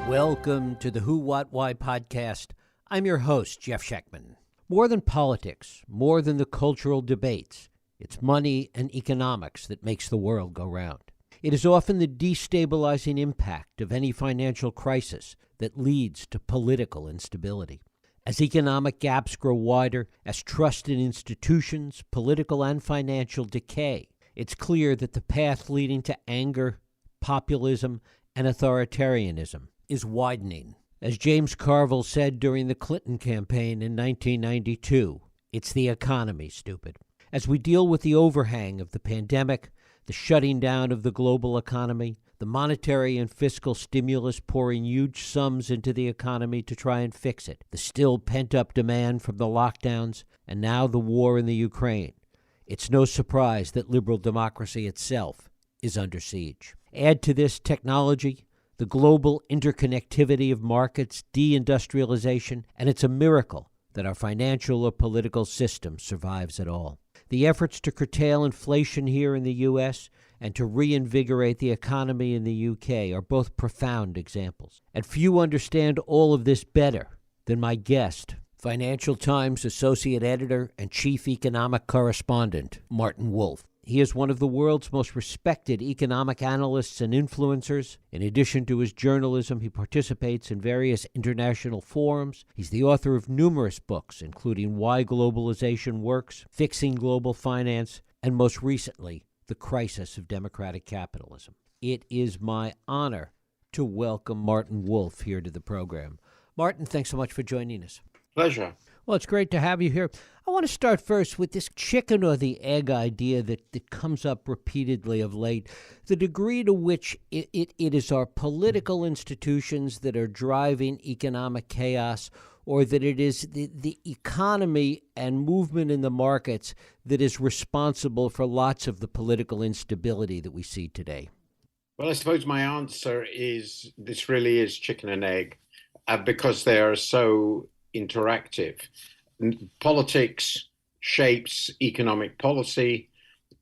Welcome to the Who, What, Why podcast. I'm your host, Jeff Schechtman. More than politics, more than the cultural debates, it's money and economics that makes the world go round. It is often the destabilizing impact of any financial crisis that leads to political instability. As economic gaps grow wider, as trust in institutions, political and financial decay, it's clear that the path leading to anger, populism, and authoritarianism is widening. As James Carville said during the Clinton campaign in 1992, it's the economy, stupid. As we deal with the overhang of the pandemic, the shutting down of the global economy, the monetary and fiscal stimulus pouring huge sums into the economy to try and fix it, the still pent-up demand from the lockdowns, and now the war in the Ukraine, it's no surprise that liberal democracy itself is under siege. Add to this technology, the global interconnectivity of markets, deindustrialization, and it's a miracle that our financial or political system survives at all. The efforts to curtail inflation here in the U.S. and to reinvigorate the economy in the U.K. are both profound examples. And few understand all of this better than my guest, Financial Times Associate Editor and Chief Economic Correspondent, Martin Wolf. He is one of the world's most respected economic analysts and influencers. In addition to his journalism, he participates in various international forums. He's the author of numerous books, including Why Globalization Works, Fixing Global Finance, and most recently, The Crisis of Democratic Capitalism. It is my honor to welcome Martin Wolf here to the program. Martin, thanks so much for joining us. Pleasure. Well, it's great to have you here. I want to start first with this chicken or the egg idea that comes up repeatedly of late, the degree to which it is our political institutions that are driving economic chaos, or that it is the economy and movement in the markets that is responsible for lots of the political instability that we see today. Well, I suppose my answer is this really is chicken and egg, because they are so interactive. Politics shapes economic policy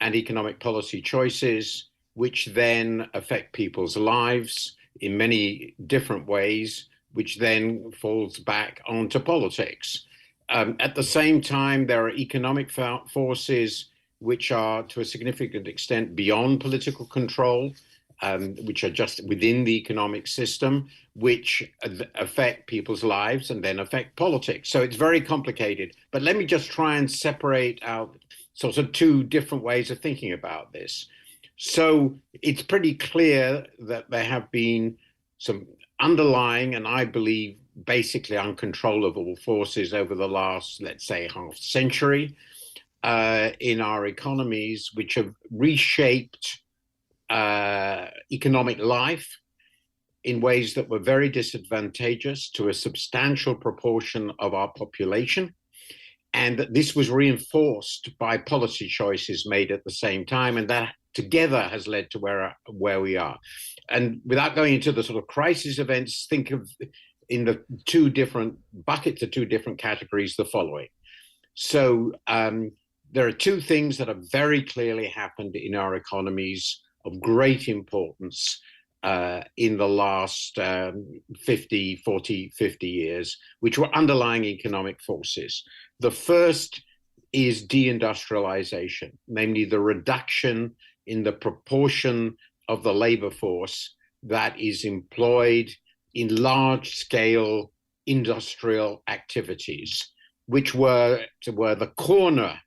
and economic policy choices, which then affect people's lives in many different ways, which then falls back onto politics. At the same time, there are economic forces which are to a significant extent beyond political control, which are just within the economic system, which affect people's lives and then affect politics. So it's very complicated. But let me just try and separate out sort of two different ways of thinking about this. So it's pretty clear that there have been some underlying, and I believe basically uncontrollable forces over the last, let's say, half century in our economies, which have reshaped economic life in ways that were very disadvantageous to a substantial proportion of our population. And that this was reinforced by policy choices made at the same time. And that together has led to where we are. And without going into the sort of crisis events, think of in the two different buckets, the two different categories, the following. So there are two things that have very clearly happened in our economies of great importance in the last 50 years, which were underlying economic forces. The first is deindustrialization, namely the reduction in the proportion of the labor force that is employed in large-scale industrial activities, which were the cornerstone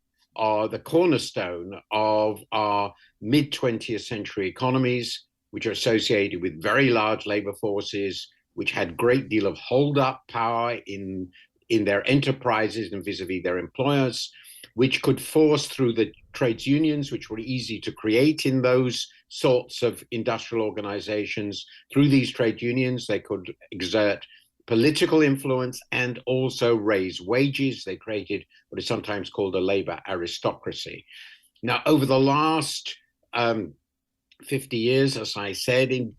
of our mid-20th century economies, which are associated with very large labor forces, which had great deal of hold-up power in their enterprises and vis-a-vis their employers, which could force through the trades unions, which were easy to create in those sorts of industrial organizations. Through these trade unions, they could exert political influence and also raise wages. They created what is sometimes called a labor aristocracy. Now, over the last 50 years, as I said, in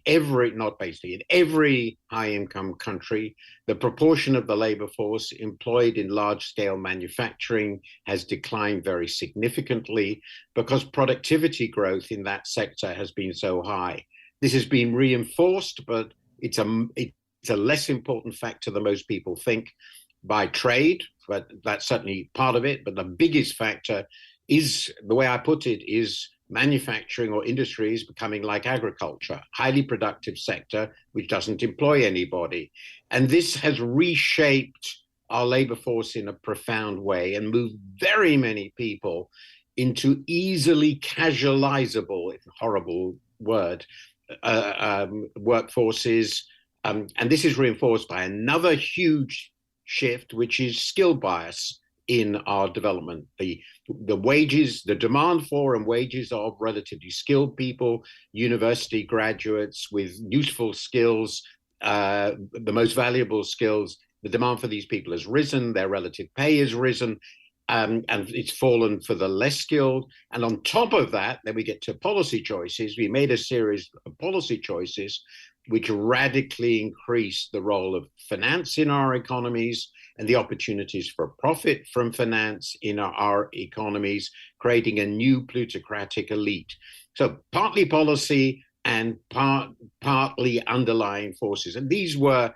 every high-income country, the proportion of the labor force employed in large-scale manufacturing has declined very significantly because productivity growth in that sector has been so high. This has been reinforced, but it's a less important factor than most people think by trade, but that's certainly part of it. But the biggest factor is, the way I put it, is manufacturing or industry is becoming like agriculture, highly productive sector, which doesn't employ anybody. And this has reshaped our labor force in a profound way and moved very many people into easily casualizable, horrible word, workforces. And this is reinforced by another huge shift, which is skill bias in our development. The wages, the demand for and wages of relatively skilled people, university graduates with useful skills, the most valuable skills, the demand for these people has risen, their relative pay has risen, and it's fallen for the less skilled. And on top of that, then we get to policy choices. We made a series of policy choices which radically increased the role of finance in our economies and the opportunities for profit from finance in our economies, creating a new plutocratic elite. So partly policy and partly underlying forces. And these were,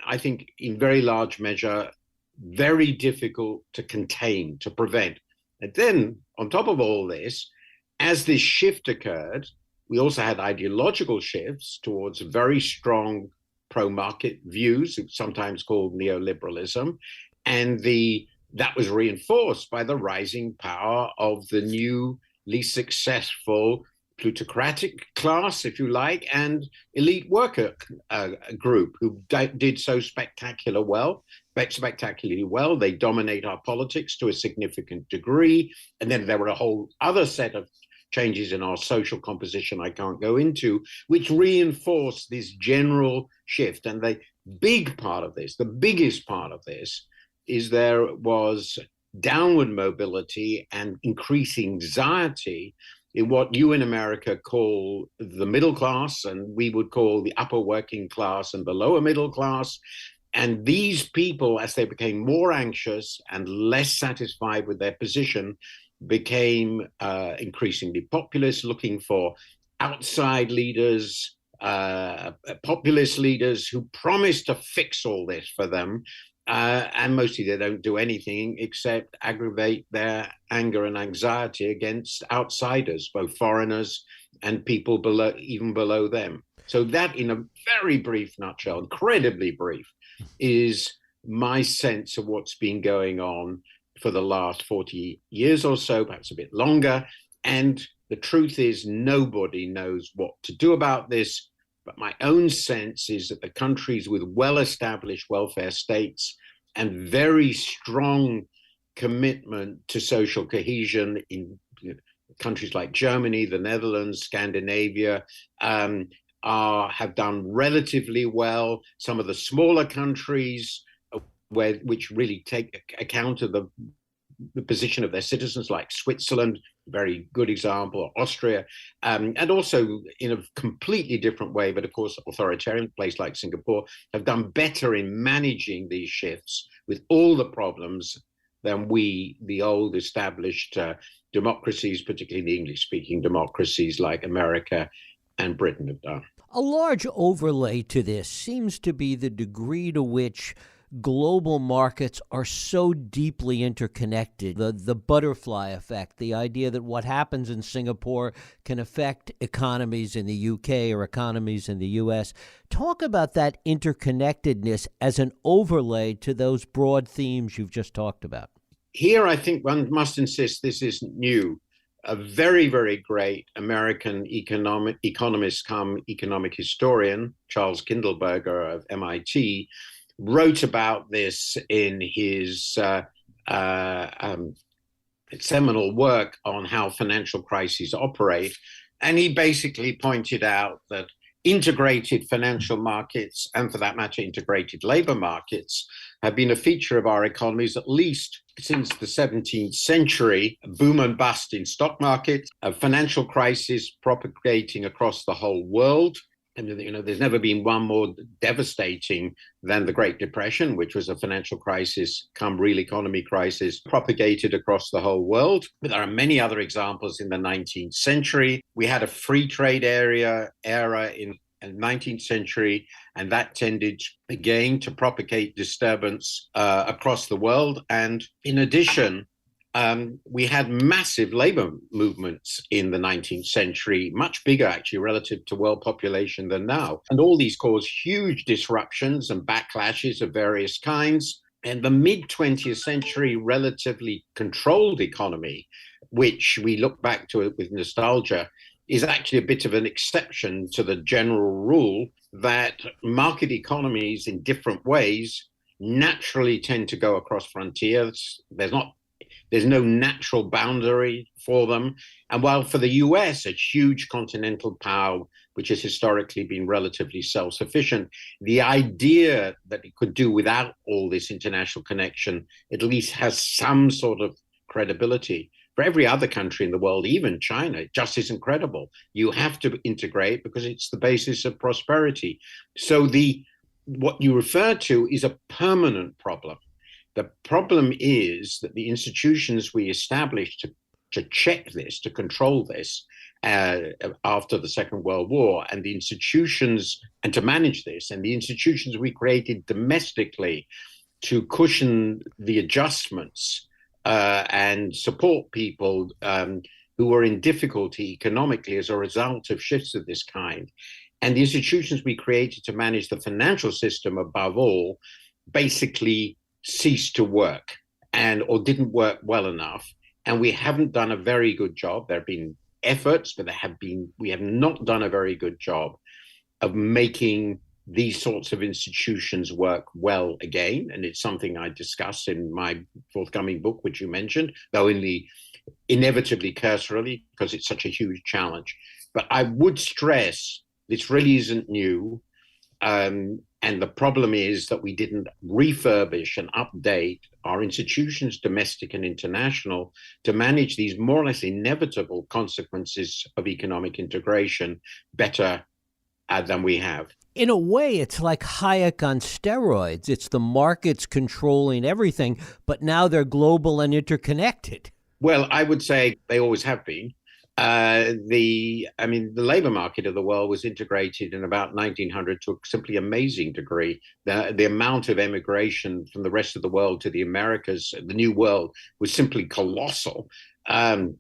I think, in very large measure, very difficult to contain, to prevent. And then, on top of all this, as this shift occurred, we also had ideological shifts towards very strong pro-market views, sometimes called neoliberalism, and that was reinforced by the rising power of the newly successful plutocratic class, if you like, and elite worker group who did so spectacularly well. They dominate our politics to a significant degree. And then there were a whole other set of changes in our social composition I can't go into, which reinforce this general shift. And the biggest part of this is there was downward mobility and increasing anxiety in what you in America call the middle class, and we would call the upper working class and the lower middle class. And these people, as they became more anxious and less satisfied with their position, became increasingly populist, looking for outside leaders, populist leaders who promise to fix all this for them. And mostly they don't do anything except aggravate their anger and anxiety against outsiders, both foreigners and people even below them. So that, in a very brief nutshell, incredibly brief, is my sense of what's been going on for the last 40 years or so, perhaps a bit longer. And the truth is, nobody knows what to do about this. But my own sense is that the countries with well-established welfare states and very strong commitment to social cohesion in countries like Germany, the Netherlands, Scandinavia, have done relatively well. Some of the smaller countries which really take account of the position of their citizens, like Switzerland, very good example, Austria, and also in a completely different way, but of course authoritarian place like Singapore, have done better in managing these shifts with all the problems than we, the old established democracies, particularly the English-speaking democracies like America and Britain, have done. A large overlay to this seems to be the degree to which global markets are so deeply interconnected. The butterfly effect, the idea that what happens in Singapore can affect economies in the UK or economies in the US. Talk about that interconnectedness as an overlay to those broad themes you've just talked about. Here, I think one must insist this isn't new. A very, very great American economist come economic historian, Charles Kindleberger of MIT, wrote about this in his seminal work on how financial crises operate. And he basically pointed out that integrated financial markets, and for that matter, integrated labor markets, have been a feature of our economies at least since the 17th century. Boom and bust in stock markets, a financial crisis propagating across the whole world. And, there's never been one more devastating than the Great Depression, which was a financial crisis, come real economy crisis, propagated across the whole world. But there are many other examples in the 19th century. We had a free trade era in 19th century, and that tended again to propagate disturbance across the world. And in addition, we had massive labor movements in the 19th century, much bigger actually relative to world population than now. And all these caused huge disruptions and backlashes of various kinds. And the mid 20th century relatively controlled economy, which we look back to it with nostalgia, is actually a bit of an exception to the general rule that market economies in different ways naturally tend to go across frontiers. There's no natural boundary for them. And while for the US, a huge continental power, which has historically been relatively self-sufficient, the idea that it could do without all this international connection at least has some sort of credibility. For every other country in the world, even China, it just isn't credible. You have to integrate because it's the basis of prosperity. So what you refer to is a permanent problem. The problem is that the institutions we established to check this, to control this after the Second World War, and the institutions, and to manage this, and the institutions we created domestically to cushion the adjustments and support people who were in difficulty economically as a result of shifts of this kind. And the institutions we created to manage the financial system above all basically ceased to work or didn't work well enough. And we haven't done a very good job. There have been efforts, but we have not done a very good job of making these sorts of institutions work well again. And it's something I discuss in my forthcoming book, which you mentioned, though only inevitably cursorily, because it's such a huge challenge. But I would stress this really isn't new. And the problem is that we didn't refurbish and update our institutions, domestic and international, to manage these more or less inevitable consequences of economic integration better than we have. In a way, it's like Hayek on steroids. It's the markets controlling everything, but now they're global and interconnected. Well, I would say they always have been. The labor market of the world was integrated in about 1900 to a simply amazing degree. The amount of emigration from the rest of the world to the Americas, the New World, was simply colossal. And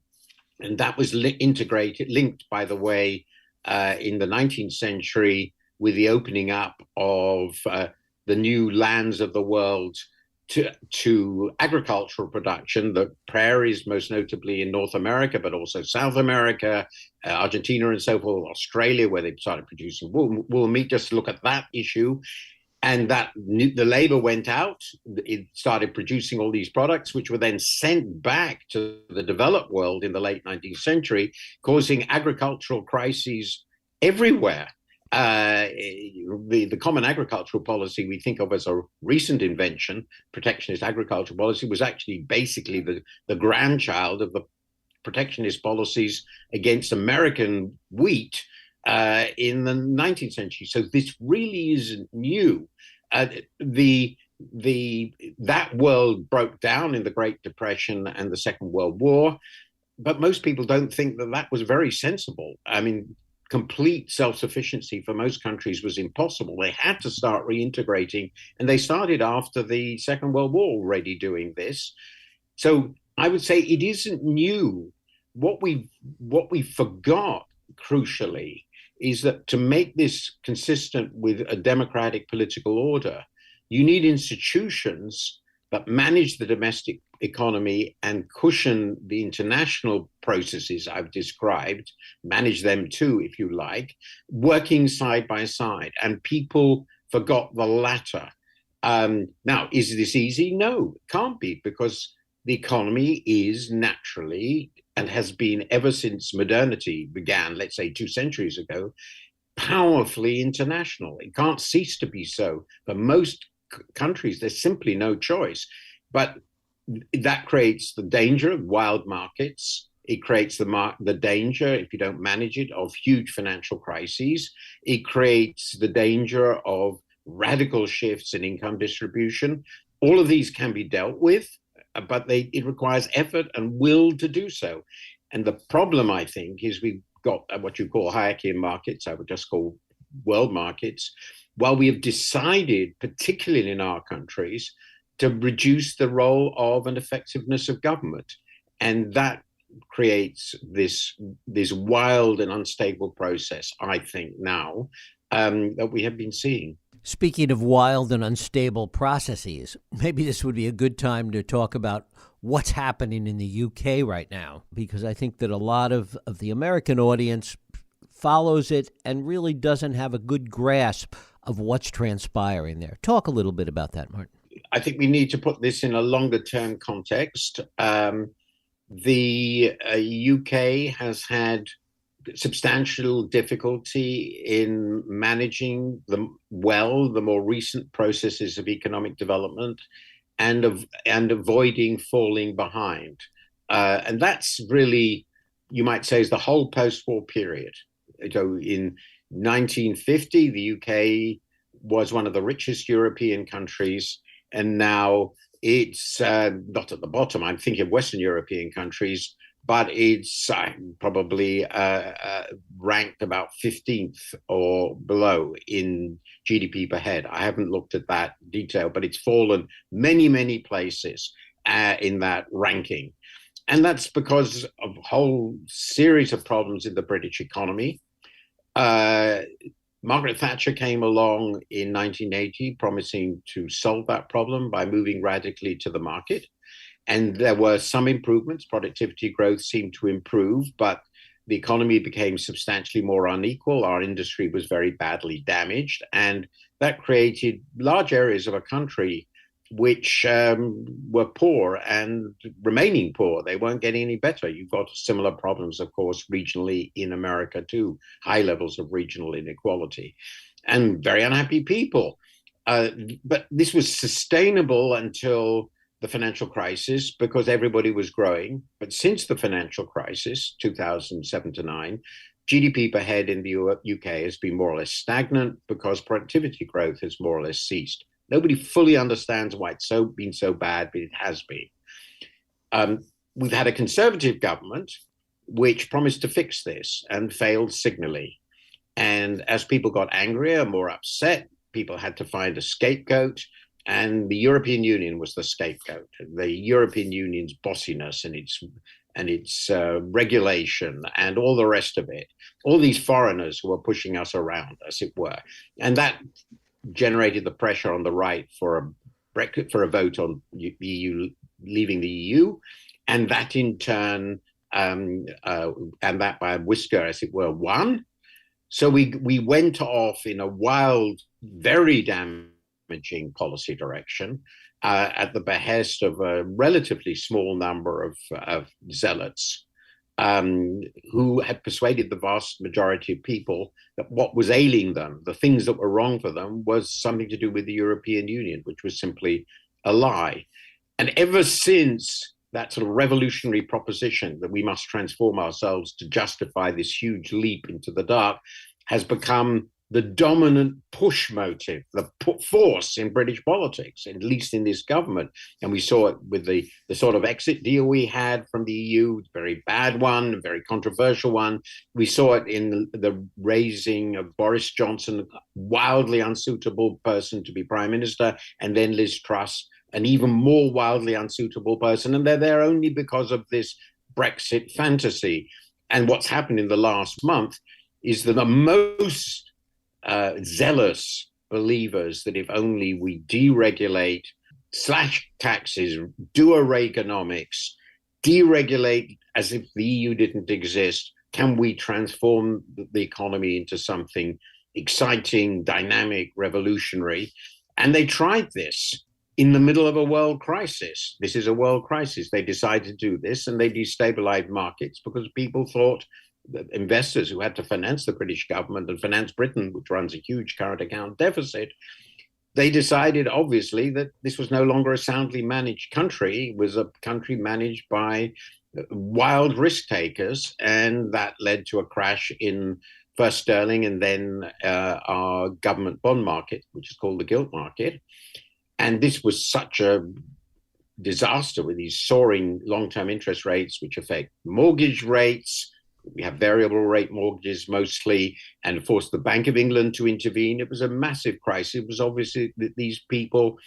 that was linked, by the way, in the 19th century with the opening up of the new lands of the world to agricultural production, the prairies, most notably in North America, but also South America, Argentina and so forth, Australia, where they started producing wool meat, just to look at that issue. And the labor went out, it started producing all these products, which were then sent back to the developed world in the late 19th century, causing agricultural crises everywhere. The common agricultural policy we think of as a recent invention, protectionist agricultural policy, was actually basically the grandchild of the protectionist policies against American wheat in the 19th century. So this really isn't new. That world broke down in the Great Depression and the Second World War, but most people don't think that was very sensible. I mean, complete self-sufficiency for most countries was impossible. They had to start reintegrating, and they started after the Second World War already doing this. So I would say it isn't new. What we forgot, crucially, is that to make this consistent with a democratic political order, you need institutions that manage the domestic economy and cushion the international processes I've described, manage them too, if you like, working side by side. And people forgot the latter. Now, is this easy? No, it can't be, because the economy is naturally, and has been ever since modernity began, let's say 2 centuries ago, powerfully international. It can't cease to be so. For most countries, there's simply no choice. But that creates the danger of wild markets. It creates the danger, if you don't manage it, of huge financial crises. It creates the danger of radical shifts in income distribution. All of these can be dealt with, but it requires effort and will to do so. And the problem, I think, is we've got what you call Hayekian markets. I would just call world markets, while we have decided, particularly in our countries, to reduce the role of and effectiveness of government. And that creates this wild and unstable process, I think, now that we have been seeing. Speaking of wild and unstable processes, maybe this would be a good time to talk about what's happening in the UK right now, because I think that a lot of the American audience follows it and really doesn't have a good grasp of what's transpiring there. Talk a little bit about that, Martin. I think we need to put this in a longer term context. The UK has had substantial difficulty in managing the more recent processes of economic development and avoiding falling behind. And that's really, you might say, is the whole post-war period. So in 1950, the UK was one of the richest European countries, and now it's not at the bottom. I'm thinking of Western European countries, but it's probably ranked about 15th or below in GDP per head. I haven't looked at that detail, but it's fallen many, many places in that ranking. And that's because of a whole series of problems in the British economy. Margaret Thatcher came along in 1980, promising to solve that problem by moving radically to the market. And there were some improvements. Productivity growth seemed to improve, but the economy became substantially more unequal. Our industry was very badly damaged. And that created large areas of a country which were poor and remaining poor. They weren't getting any better. You've got similar problems, of course, regionally in America too, high levels of regional inequality and very unhappy people. But this was sustainable until the financial crisis because everybody was growing. But since the financial crisis, 2007 to 9, GDP per head in the UK has been more or less stagnant because productivity growth has more or less ceased. Nobody fully understands why it's been so bad, but it has been. We've had a Conservative government which promised to fix this and failed signally. And as people got angrier, more upset, people had to find a scapegoat. And the European Union was the scapegoat. The European Union's bossiness and its regulation and all the rest of it. All these foreigners who were pushing us around, as it were. And that generated the pressure on the right for a vote on the EU leaving the EU, and that in turn, and that by a whisker, as it were, won. So we went off in a wild, very damaging policy direction at the behest of a relatively small number of zealots who had persuaded the vast majority of people that what was ailing them, the things that were wrong for them, was something to do with the European Union, which was simply a lie. And ever since that sort of revolutionary proposition that we must transform ourselves to justify this huge leap into the dark has become the dominant push motive, the force in British politics, at least in this government. And we saw it with the sort of exit deal we had from the EU, very bad one, a very controversial one. We saw it in the raising of Boris Johnson, wildly unsuitable person to be prime minister, and then Liz Truss, an even more wildly unsuitable person. And they're there only because of this Brexit fantasy. And what's happened in the last month is that the most zealous believers that if only we deregulate, slash taxes, do a Reaganomics, deregulate as if the EU didn't exist, can we transform the economy into something exciting, dynamic, revolutionary? And they tried this in the middle of a world crisis. This is a world crisis. They decided to do this and they destabilized markets because people thought investors who had to finance the British government and finance Britain, which runs a huge current account deficit, they decided, obviously, that this was no longer a soundly managed country. It was a country managed by wild risk takers, and that led to a crash in first sterling and then our government bond market, which is called the gilt market. And this was such a disaster with these soaring long-term interest rates, which affect mortgage rates, We have variable rate mortgages mostly, and of course the Bank of England to intervene. It was a massive crisis. It was obviously that these people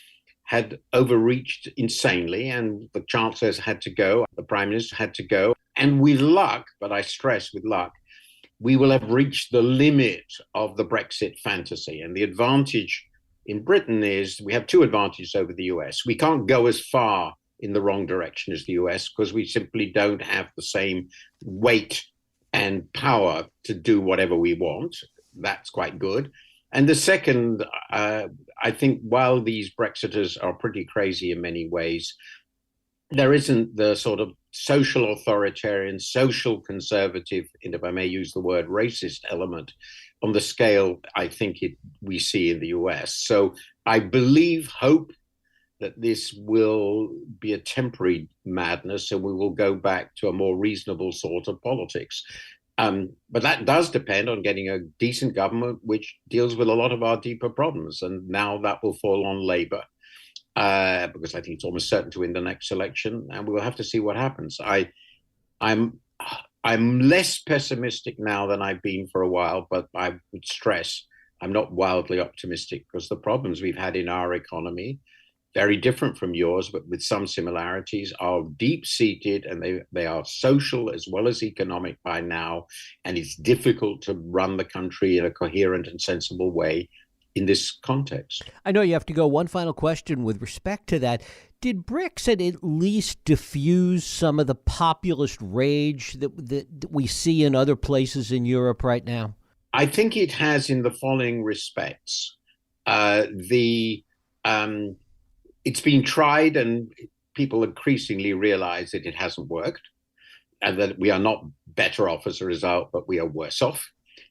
had overreached insanely, and the chancellors had to go, the prime minister had to go. And with luck, but I stress with luck, we will have reached the limit of the Brexit fantasy. And the advantage in Britain is we have two advantages over the US. We can't go as far in the wrong direction as the US because we simply don't have the same weight and power to do whatever we want. That's quite good. And the second, I think while these Brexiters are pretty crazy in many ways, there isn't the sort of social authoritarian, social conservative, and if I may use the word racist element on the scale I think we see in the US. So I hope that this will be a temporary madness and we will go back to a more reasonable sort of politics. But that does depend on getting a decent government which deals with a lot of our deeper problems. And now that will fall on Labour. Because I think it's almost certain to win the next election, and we will have to see what happens. I'm less pessimistic now than I've been for a while, but I would stress I'm not wildly optimistic because the problems we've had in our economy, very different from yours, but with some similarities, are deep-seated, and they are social as well as economic by now, and it's difficult to run the country in a coherent and sensible way in this context. I know you have to go. One final question with respect to that. Did Brexit at least diffuse some of the populist rage that we see in other places in Europe right now? I think it has in the following respects. It's been tried and people increasingly realize that it hasn't worked and that we are not better off as a result, but we are worse off.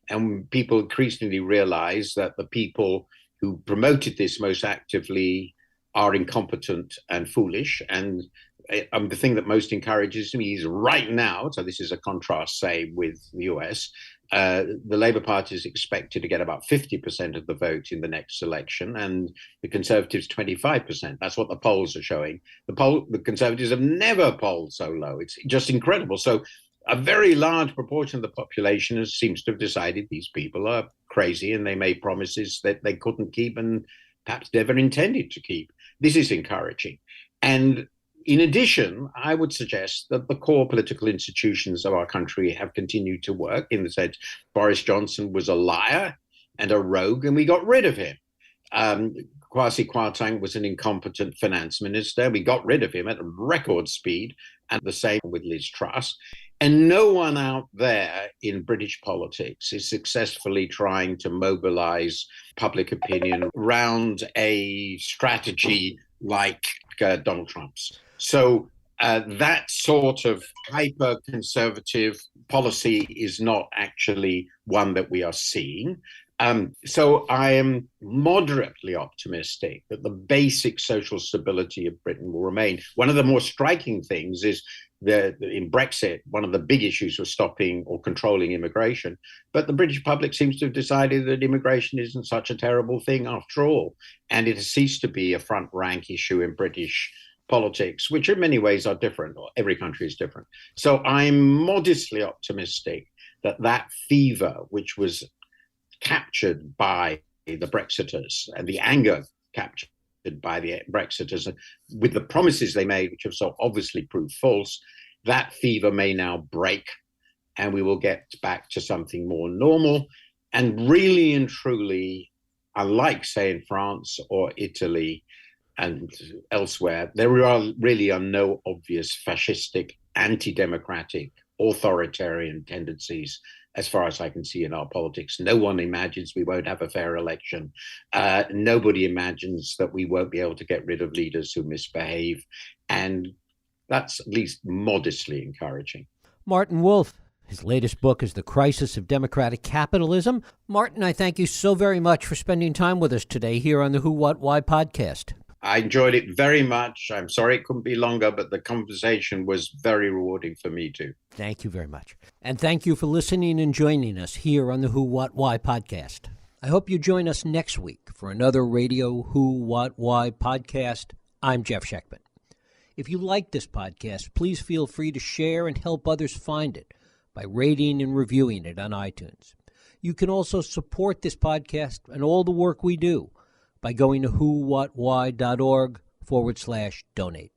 And people increasingly realize that the people who promoted this most actively are incompetent and foolish. And the thing that most encourages me is right now, so this is a contrast, say, with the US, the Labour Party is expected to get about 50% of the vote in the next election, and the Conservatives 25%. That's what the polls are showing. The Conservatives have never polled so low. It's just incredible. So a very large proportion of the population seems to have decided these people are crazy and they made promises that they couldn't keep and perhaps never intended to keep. This is encouraging. And in addition, I would suggest that the core political institutions of our country have continued to work in the sense Boris Johnson was a liar and a rogue, and we got rid of him. Kwasi Kwarteng was an incompetent finance minister. We got rid of him at record speed, and the same with Liz Truss. And no one out there in British politics is successfully trying to mobilize public opinion around a strategy like Donald Trump's. So that sort of hyper-conservative policy is not actually one that we are seeing. So I am moderately optimistic that the basic social stability of Britain will remain. One of the more striking things is in Brexit, one of the big issues was stopping or controlling immigration. But the British public seems to have decided that immigration isn't such a terrible thing after all. And it has ceased to be a front rank issue in British politics, which in many ways are different. Every country is different. So I'm modestly optimistic that that fever, which was captured by the Brexiters and the anger captured by the Brexiters with the promises they made, which have so obviously proved false, that fever may now break and we will get back to something more normal. And really and truly, unlike, say, in France or Italy and elsewhere, there really are no obvious fascistic, anti-democratic, authoritarian tendencies as far as I can see in our politics. No one imagines we won't have a fair election. Nobody imagines that we won't be able to get rid of leaders who misbehave. And that's at least modestly encouraging. Martin Wolf, his latest book is The Crisis of Democratic Capitalism. Martin, I thank you so very much for spending time with us today here on the Who, What, Why podcast. I enjoyed it very much. I'm sorry it couldn't be longer, but the conversation was very rewarding for me too. Thank you very much. And thank you for listening and joining us here on the Who, What, Why podcast. I hope you join us next week for another Radio Who, What, Why podcast. I'm Jeff Sheckman. If you like this podcast, please feel free to share and help others find it by rating and reviewing it on iTunes. You can also support this podcast and all the work we do by going to whowhatwhy.org/donate.